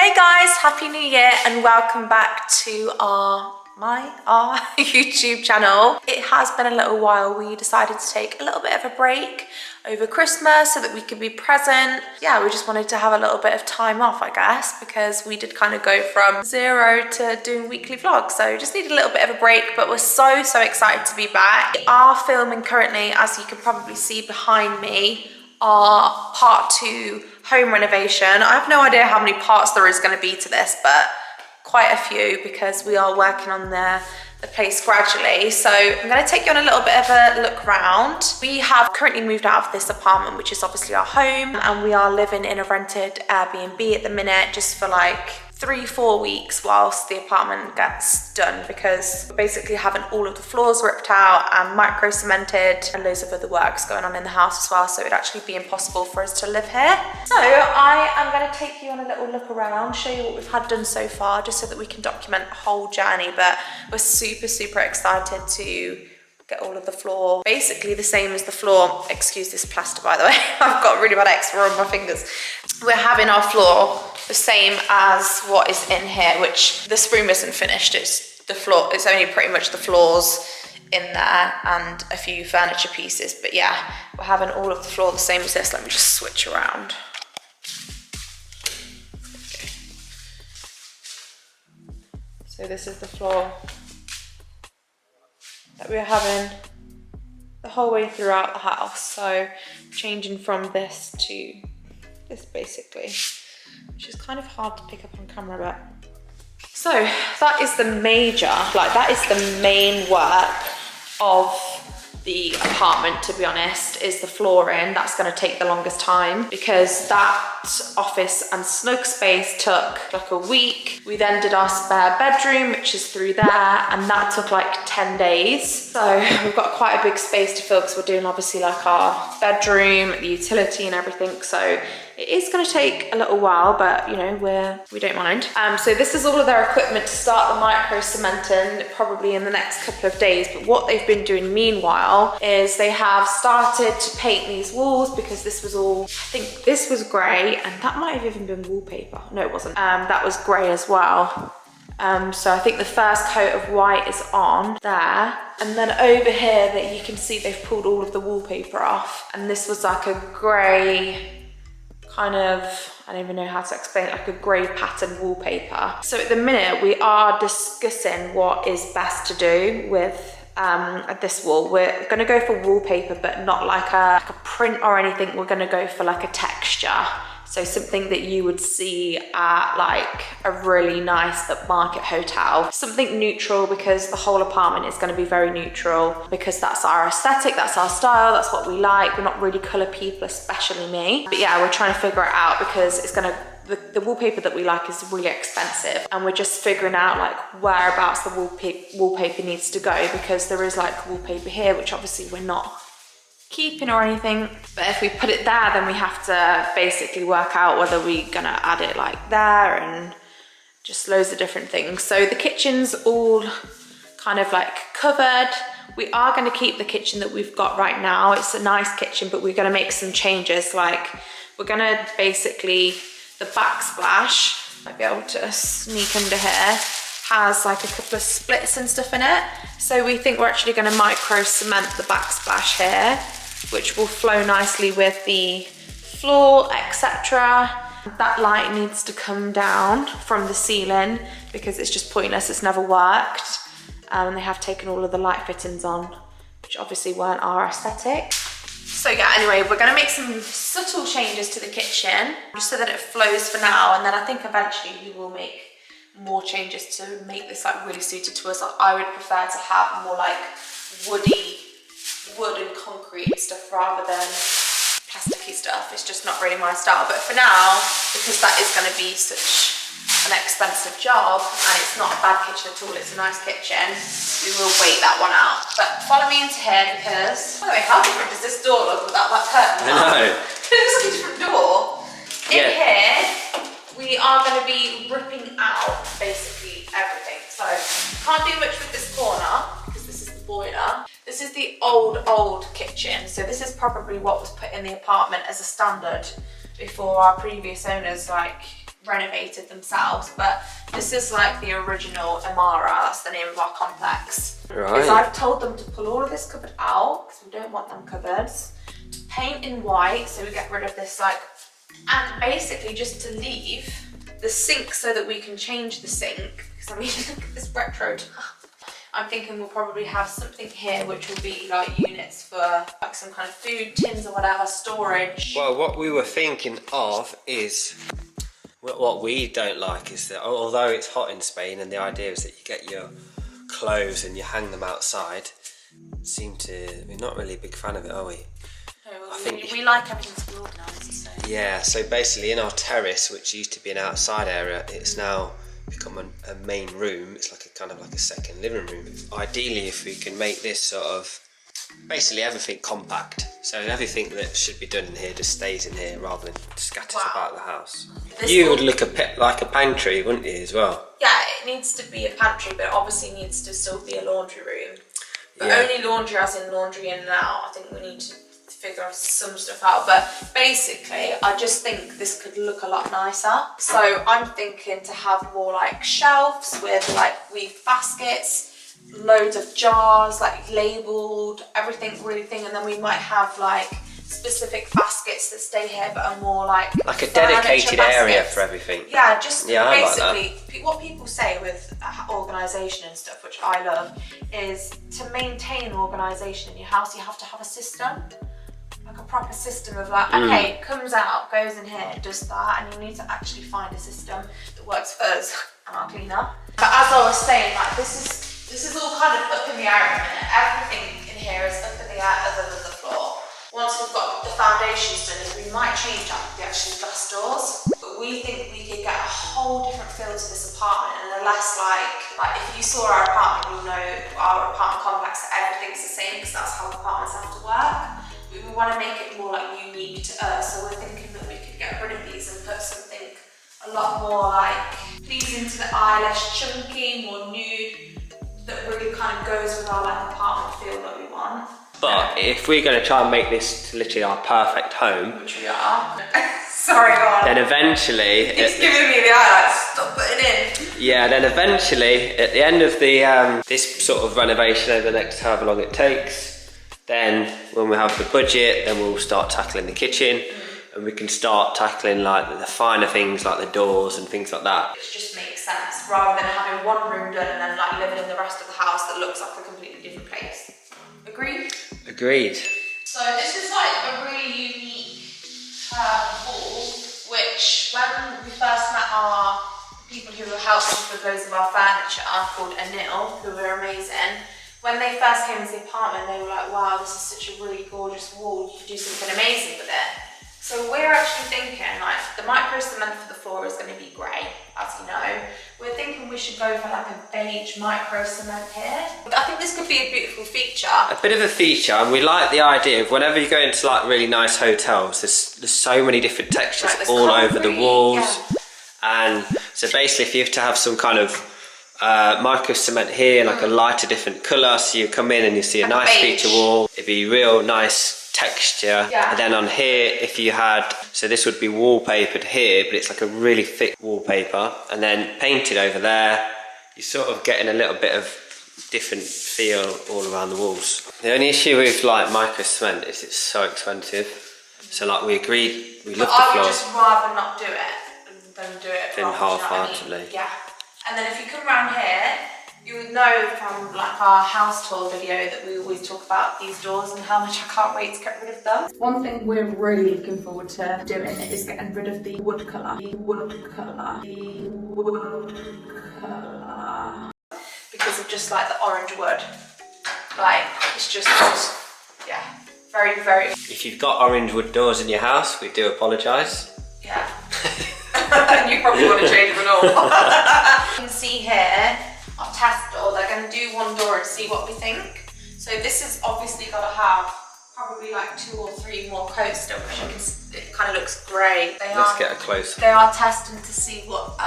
Hey guys, happy new year and welcome back to our YouTube channel. It has been a little while. We decided to take a little bit of a break over Christmas so that we could be present. Yeah, we just wanted to have a little bit of time off, I guess, because we did kind of go from zero to doing weekly vlogs. So just needed a little bit of a break, but we're so excited to be back. We are filming currently, as you can probably see behind me, our part 2 home renovation. I have no idea how many parts there is going to be to this, but quite a few because we are working on the place gradually. So I'm going to take you on a little bit of a look around. We have currently moved out of this apartment, which is obviously our home, and we are living in a rented Airbnb at the minute just for like 3-4 weeks whilst the apartment gets done, because we're basically having all of the floors ripped out and micro cemented and loads of other works going on in the house as well, so it would actually be impossible for us to live here. So I am going to take you on a little look around, show you what we've had done so far, just so that we can document the whole journey. But we're super excited to get all of the floor basically the same as the floor. Excuse this plaster, by the way. I've got really bad eczema on my fingers. We're having our floor the same as what is in here, which this room isn't finished. It's the floor, it's only pretty much the floors in there and a few furniture pieces. But yeah, we're having all of the floor the same as this. Let me just switch around. Okay. So this is the floor that we're having the whole way throughout the house. So changing from this to this basically, which is kind of hard to pick up on camera, but. So that is the major, like that is the main work of the apartment, to be honest, is the flooring. That's going to take the longest time because that office and snug space took like a week. We then did our spare bedroom, which is through there, and that took like 10 days. So we've got quite a big space to fill because we're doing obviously like our bedroom, the utility and everything. So it is going to take a little while, but you know, we don't mind. So this is all of their equipment to start the micro cementing probably in the next couple of days. But what they've been doing meanwhile is they have started to paint these walls, because this was all, I think this was grey, and that might have even been wallpaper. No, it wasn't. That was grey as well. So I think the first coat of white is on there. And then over here that you can see they've pulled all of the wallpaper off. And this was like a grey kind of, I don't even know how to explain it, like a grey pattern wallpaper. So at the minute we are discussing what is best to do with this wall. We're going to go for wallpaper, but not like a print or anything. We're going to go for like a texture. So something that you would see at like a really nice upmarket hotel. Something neutral, because the whole apartment is going to be very neutral, because that's our aesthetic, that's our style, that's what we like. We're not really colour people, especially me. But yeah, we're trying to figure it out because it's going to, the wallpaper that we like is really expensive, and we're just figuring out like whereabouts the wallpaper needs to go, because there is like wallpaper here, which obviously we're not keeping or anything, but if we put it there, then we have to basically work out whether we're gonna add it like there, and just loads of different things. So the kitchen's all kind of like covered. We are going to keep the kitchen that we've got right now. It's a nice kitchen, but we're going to make some changes. Like we're going to basically, the backsplash, might be able to sneak under here, has like a couple of splits and stuff in it. So we think we're actually going to micro cement the backsplash here, which will flow nicely with the floor, etc. That light needs to come down from the ceiling because it's just pointless, it's never worked. And they have taken all of the light fittings on, which obviously weren't our aesthetic. So yeah, anyway, we're going to make some subtle changes to the kitchen just so that it flows for now, and then I think eventually we will make more changes to make this like really suited to us. I would prefer to have more like wood and concrete stuff rather than plasticky stuff. It's just not really my style. But for now, because that is going to be such an expensive job and it's not a bad kitchen at all, it's a nice kitchen, we will wait that one out. But follow me into here because, by the way, how different does this door look without that curtain? I know. It looks like a different door. In here, we are going to be ripping out basically everything. So can't do much with this corner because this is the boiler. This is the old kitchen. So this is probably what was put in the apartment as a standard before our previous owners like renovated themselves, but this is like the original Amara, that's the name of our complex. Right. Because I've told them to pull all of this cupboard out, because we don't want them cupboards, to paint in white, so we get rid of this like, and basically just to leave the sink so that we can change the sink, because I mean, look at this retro tap. I'm thinking we'll probably have something here which will be like units for like some kind of food, tins or whatever, storage. Well, what we were thinking of is, what we don't like is that although it's hot in Spain and the idea is that you get your clothes and you hang them outside, we're not really a big fan of it, are we? No, we like everything to be organised. So. Yeah, so basically in our terrace, which used to be an outside area, it's now become a main room. It's like a kind of like a second living room. Ideally, if we can make this sort of basically everything compact, so everything that should be done in here just stays in here rather than scatters about the house. You would look like a pantry, wouldn't you, as well? Yeah, it needs to be a pantry, but it obviously needs to still be a laundry room. But Yeah. only laundry as in laundry in and out. I think we need to figure some stuff out, but basically I just think this could look a lot nicer. So I'm thinking to have more like shelves with like weaved baskets, loads of jars like labelled, everything really thing, and then we might have like specific baskets that stay here but are more like a dedicated area for everything. Yeah, just basically like what people say with organisation and stuff, which I love, is to maintain organisation in your house you have to have a system. Like a proper system of like, okay, comes out, goes in here, does that, and you need to actually find a system that works for us and our cleaner. But as I was saying, like this is all kind of up in the air at the minute. Everything in here is up in the air other than the floor. Once we've got the foundations done, we might change up the actual glass doors. But we think we could get a whole different feel to this apartment, and unless like if you saw our apartment, you'll know our apartment complex, everything's the same because that's how apartments have to work. We want to make it more like unique to us, so we're thinking that we could get rid of these and put something a lot more like pleasing to the eye, less chunky, more nude, that really kind of goes with our like apartment feel that we want. But if we're going to try and make this literally our perfect home, which we are. Sorry, God. then eventually it's giving me the eye, like, stop putting in. Yeah, then eventually at the end of the this sort of renovation over the next however long it takes, then when we have the budget, then we'll start tackling the kitchen, and we can start tackling like the finer things like the doors and things like that. It just makes sense rather than having one room done and then like living in the rest of the house that looks like a completely different place. Agreed? Agreed. So this is like a really unique wall, which when we first met our people who were helping us with loads of our furniture, called Anil, who were amazing, when they first came into the apartment, they were like, wow, this is such a really gorgeous wall, you could do something amazing with it. So we're actually thinking, like, the micro cement for the floor is going to be grey, as you know. We're thinking we should go for like a beige micro cement here. I think this could be a beautiful feature. A bit of a feature, and we like the idea of whenever you go into like really nice hotels, there's so many different textures all over the walls. And so basically if you have to have some kind of micro cement here, like a lighter different colour, so you come in and you see a nice feature wall, it'd be real nice texture. And then on here, if you had, so this would be wallpapered here, but it's like a really thick wallpaper, and then painted over there, you're sort of getting a little bit of different feel all around the walls. The only issue with like micro cement is it's so expensive. So like we agreed, we love the floor. I would just rather not do it than do it than half-heartedly. Yeah. And then if you come around here, you would know from like our house tour video that we always talk about these doors and how much I can't wait to get rid of them. One thing we're really looking forward to doing is getting rid of the wood colour. Because of just like the orange wood. Like, it's just yeah, very, very... If you've got orange wood doors in your house, we do apologise. Yeah. And you probably want to change them all. You can see here, our test door, they're going to do one door and see what we think. So this has obviously got to have probably like 2 or 3 more coats still, because it kind of looks grey. Let's get a close. They are testing to see what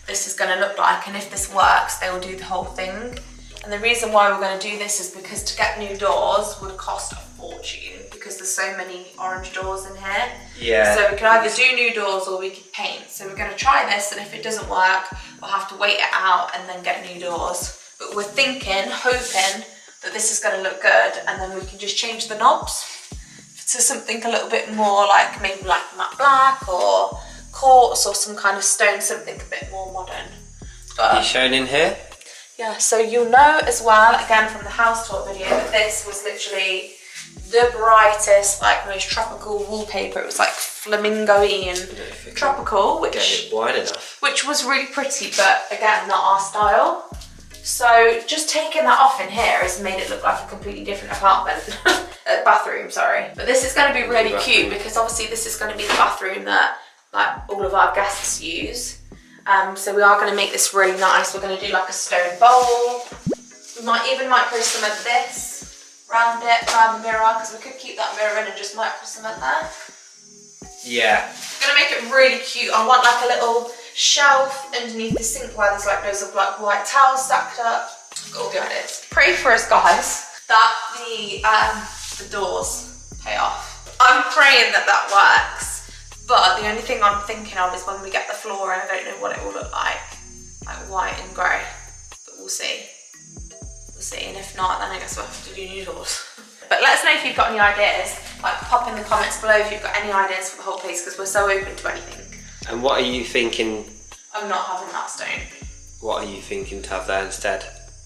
this is going to look like, and if this works, they will do the whole thing. And the reason why we're going to do this is because to get new doors would cost a fortune. because there's so many orange doors in here. Yeah. So we could either do new doors or we could paint. So we're going to try this, and if it doesn't work, we'll have to wait it out and then get new doors. But we're thinking, hoping that this is going to look good, and then we can just change the knobs to something a little bit more like maybe like matte black or quartz or some kind of stone, something a bit more modern. But, are you shown in here? Yeah, so you'll know as well, again from the house tour video, that this was literally the brightest, like most tropical wallpaper. It was like flamingo-y and tropical, Get it wide enough. which was really pretty, but again, not our style. So just taking that off in here has made it look like a completely different apartment. Bathroom, sorry. But this is going to be really cute because obviously this is going to be the bathroom that like all of our guests use. So we are going to make this really nice. We're going to do like a stone bowl. We might even micro cement this around the mirror, because we could keep that mirror in and just micro cement there. Yeah. I'm going to make it really cute. I want like a little shelf underneath the sink where there's like loads of like white towels stacked up. I've got all the ideas. Pray for us, guys, that the doors pay off. I'm praying that that works. But the only thing I'm thinking of is when we get the floor, and I don't know what it will look like white and grey. But we'll see. We'll see, and if not, then I guess we'll have to do new doors. But let us know if you've got any ideas. Like, pop in the comments below if you've got any ideas for the whole place, because we're so open to anything. And what are you thinking? I'm not having that stone. What are you thinking to have there instead?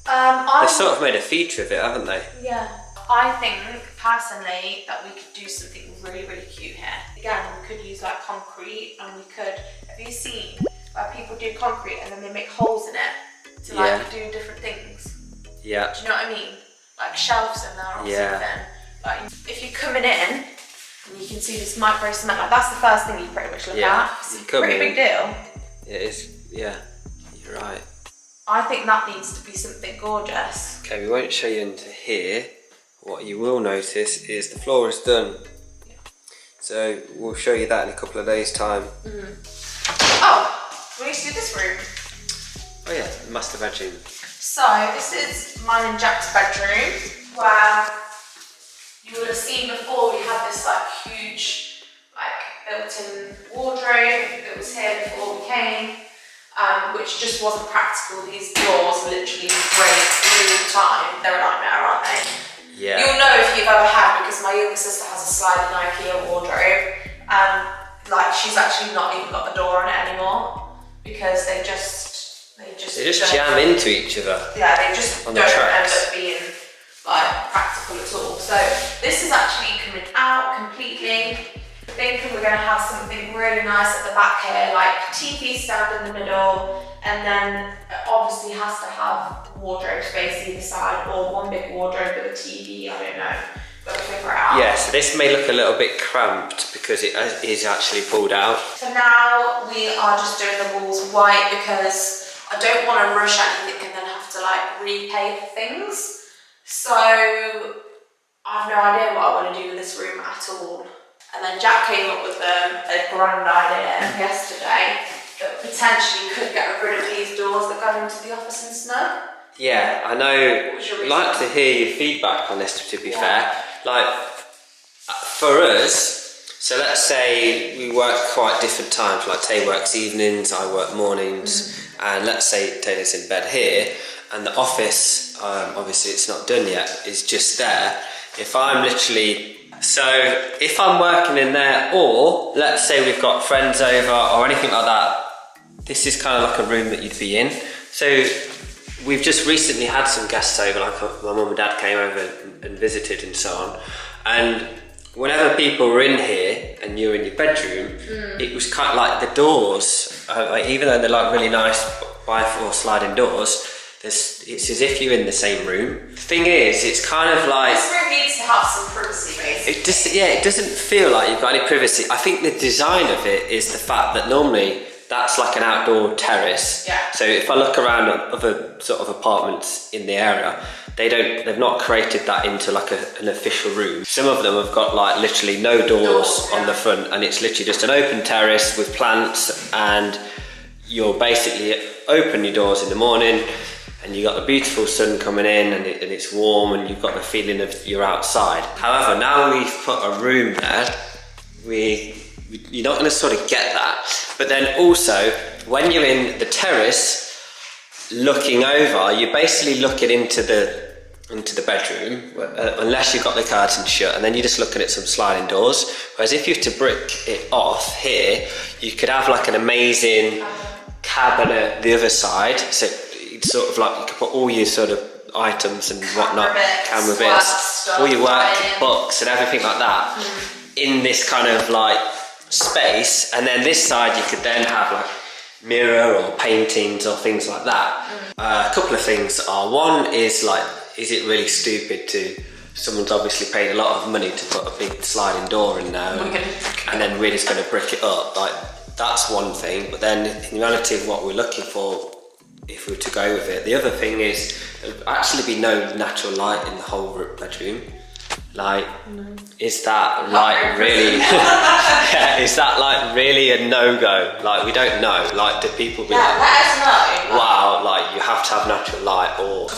They've sort of made a feature of it, haven't they? Yeah. I think, personally, that we could do something really, really cute here. Again, we could use like concrete, and we could, have you seen where people do concrete and then they make holes in it to like do different things? Yeah. Do you know what I mean? Like shelves in there or something. Like, if you're coming in, and you can see this micro cement, like that's the first thing you pretty much look at. It's a pretty big deal. It is, yeah, you're right. I think that needs to be something gorgeous. Okay, we won't show you into here. What you will notice is the floor is done. Yeah. So we'll show you that in a couple of days' time. Oh, we used to do this room. Oh yeah, the master bedroom. So this is mine and Jack's bedroom, where you would have seen before we had this like huge like built-in wardrobe that was here before we came, which just wasn't practical. These doors literally break all the time. They're a nightmare, aren't they? Yeah. You'll know if you've ever had, because my younger sister has a sliding IKEA wardrobe, and like she's actually not even got the door on it anymore because they just jam into each other. Yeah, they just on don't the end tracks. up being like practical at all. So this is actually coming out completely. Thinking we're going to have something really nice at the back here, like TV stand in the middle, and then it obviously has to have wardrobe space either side, or one big wardrobe with a TV. I don't know. Got to figure it out. Yeah, so this may look a little bit cramped because it is actually pulled out. For now, we are just doing the walls white because I don't want to rush anything and then have to like repay for things. So I have no idea what I want to do with this room at all. And then Jack came up with a grand idea yesterday that potentially could get rid of these doors that go into the office and snug. Yeah, I know. I'd like to hear your feedback on this, to be fair. Like, for us, so let's say we work quite different times, like Tay works evenings, I work mornings, and let's say Taylor's in bed here, and the office, obviously it's not done yet, is just there. If I'm working in there, or let's say we've got friends over or anything like that, this is kind of like a room that you'd be in. So we've just recently had some guests over, like my mum and dad came over and visited and so on. And whenever people were in here and you're in your bedroom, it was kind of like the doors, like, even though they're like really nice bi-4 sliding doors, it's as if you're in the same room. The thing is, it's kind of like... This room needs to have some privacy, basically. It doesn't feel like you've got any privacy. I think the design of it is the fact that normally that's like an outdoor terrace. Yeah. So if I look around other sort of apartments in the area, they've not created that into like an official room. Some of them have got like literally no doors on the front, and it's literally just an open terrace with plants, and you're basically open your doors in the morning and you've got the beautiful sun coming in, and it's warm, and you've got the feeling of you're outside. However, now we've put a room there, you're not going to sort of get that. But then also, when you're in the terrace, looking over, you're basically looking into the bedroom, unless you've got the curtains shut, and then you're just looking at some sliding doors. Whereas if you were to brick it off here, you could have like an amazing cabinet the other side. So it's sort of like you could put all your sort of items and whatnot, camera bits, all your work, books and everything like that in this kind of like space. And then this side you could then have like mirror or paintings or things like that. A couple of things are, one is like, is it really stupid to, someone's obviously paid a lot of money to put a big sliding door in there and then we're just going to brick it up. Like, that's one thing. But then in reality of what we're looking for, if we were to go with it, the other thing is there'll actually be no natural light in the whole bedroom. Like, is that like really, yeah, is that like really a no-go? Like, we don't know. Like, do people be like, let us know. Wow, like you have to have natural light, or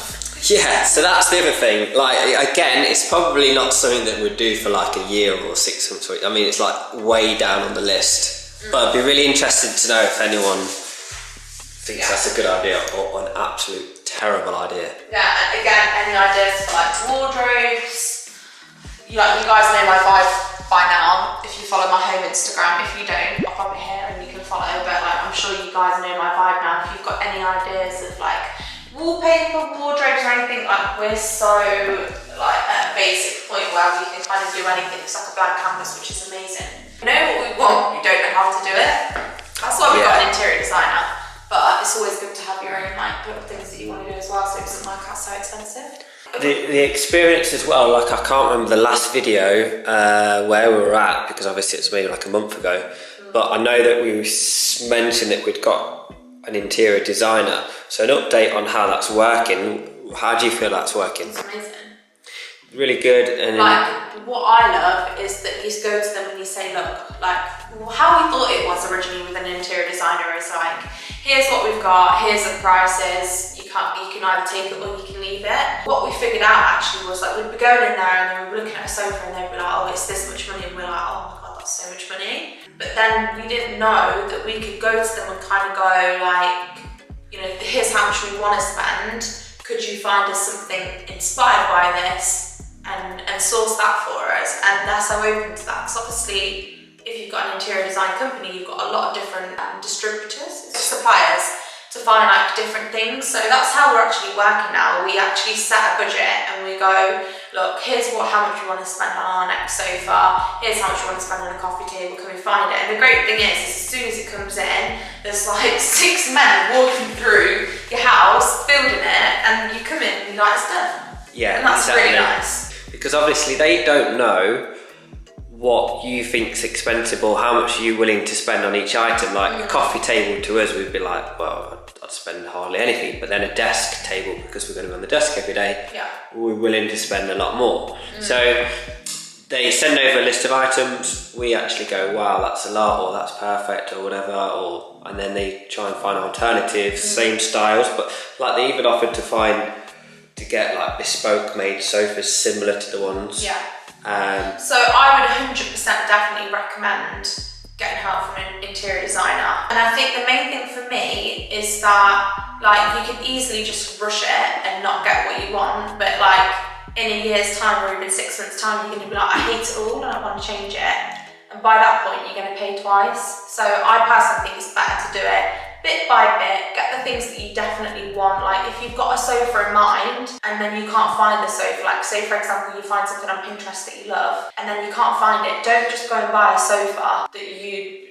yeah, so that's the other thing. Like, again, it's probably not something that we'd do for like a year or 6 months. I mean, it's like way down on the list. But I'd be really interested to know if anyone thinks that's a good idea or an absolute terrible idea. Yeah, and again, any ideas for like wardrobes? You guys know my vibe by now if you follow my home Instagram. If you don't, I'll pop it here and you can follow. But like, I'm sure you guys know my vibe now. If you've got any ideas of like wallpaper, wardrobes or anything, like we're so like at a basic point where we can kind of do anything. It's like a blank canvas, which is amazing. We know what we want, we don't know how to do it. That's why we've got an interior designer. But it's always good to have your own like little things that you want to do as well, so it doesn't work out so expensive. The experience as well, like I can't remember the last video where we were at, because obviously it's maybe like a month ago, but I know that we mentioned that we'd got an interior designer. So an update on how that's working. How do you feel that's working? It's amazing. Really good. And like, what I love is that you go to them and you say, look, like how we thought it was originally with an interior designer is like, here's what we've got, here's the prices, you can either take it or you can leave it. What we figured out actually was like, we'd be going in there and then we'd be looking at a sofa and they'd be like, oh, it's this much money, and we're like, oh my god, that's so much money. But then we didn't know that we could go to them and kind of go like, you know, here's how much we want to spend, could you find us something inspired by this and source that for us? And that's how open to that, because obviously if you've got an interior design company, you've got a lot of different distributors, suppliers, to find like different things. So that's how we're actually working now. We actually set a budget and we go, look, here's how much we want to spend on our next sofa, here's how much we want to spend on a coffee table, can we find it? And the great thing is as soon as it comes in, there's like 6 men walking through your house, building it, and you come in and you're like, it's done. Yeah, and that's exactly. really nice. Because obviously they don't know what you think's expensive or how much you're willing to spend on each item. Like a coffee table to us, we'd be like, well, I'd spend hardly anything. But then a desk table, because we're going to be on the desk every day, we're willing to spend a lot more. So they send over a list of items, we actually go, wow, that's a lot, or that's perfect, or whatever, and then they try and find alternatives, same styles, but like they even offered to get like bespoke made sofas similar to the ones. So I would 100% definitely recommend getting help from an interior designer. And I think the main thing for me is that like you can easily just rush it and not get what you want, but like in a year's time or even 6 months time, you're going to be like, I hate it all and I want to change it. And by that point, you're going to pay twice. So I personally think it's better to do it bit by bit, get the things that you definitely want. Like if you've got a sofa in mind and then you can't find the sofa, like say for example you find something on Pinterest that you love and then you can't find it, don't just go and buy a sofa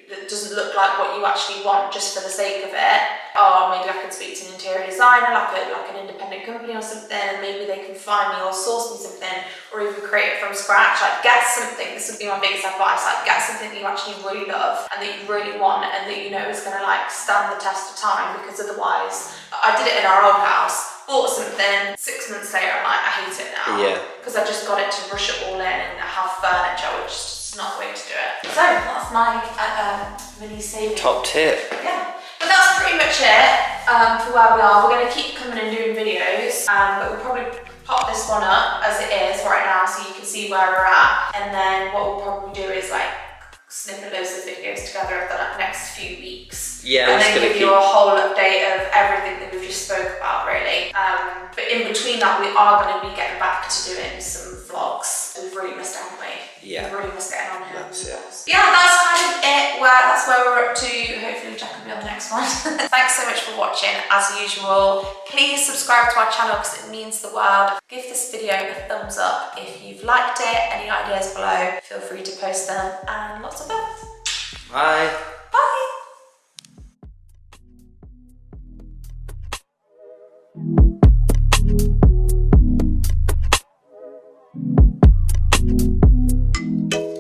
that doesn't look like what you actually want just for the sake of it. Oh, maybe I can speak to an interior designer, like an independent company or something, and maybe they can find me or source me something, or even create it from scratch. Like get something, this would be my biggest advice, like get something that you actually really love and that you really want and that you know is going to like stand the test of time, because otherwise, I did it in our old house, bought something, 6 months later I'm like, I hate it now. Because I just got it to rush it all in and have furniture, which is just not the way to do it. So that's my mini saving. Top tip. Yeah, but that's pretty much it. for where we are. We're going to keep coming and doing videos, but we'll probably pop this one up as it is right now so you can see where we're at. And then what we'll probably do is like snippet loads of videos together over the next few weeks. Yeah, and then give you a whole update of everything that we've just spoke about, really. But in between that, we are going to be getting back to doing some vlogs. We've really missed out, haven't we? Yeah. We've really missed getting on here. That's it. Yeah, that's kind of it. That's where we're up to. Hopefully Jack will be on the next one. Thanks so much for watching. As usual, please subscribe to our channel because it means the world. Give this video a thumbs up if you've liked it. Any ideas below, feel free to post them, and lots of love. Bye.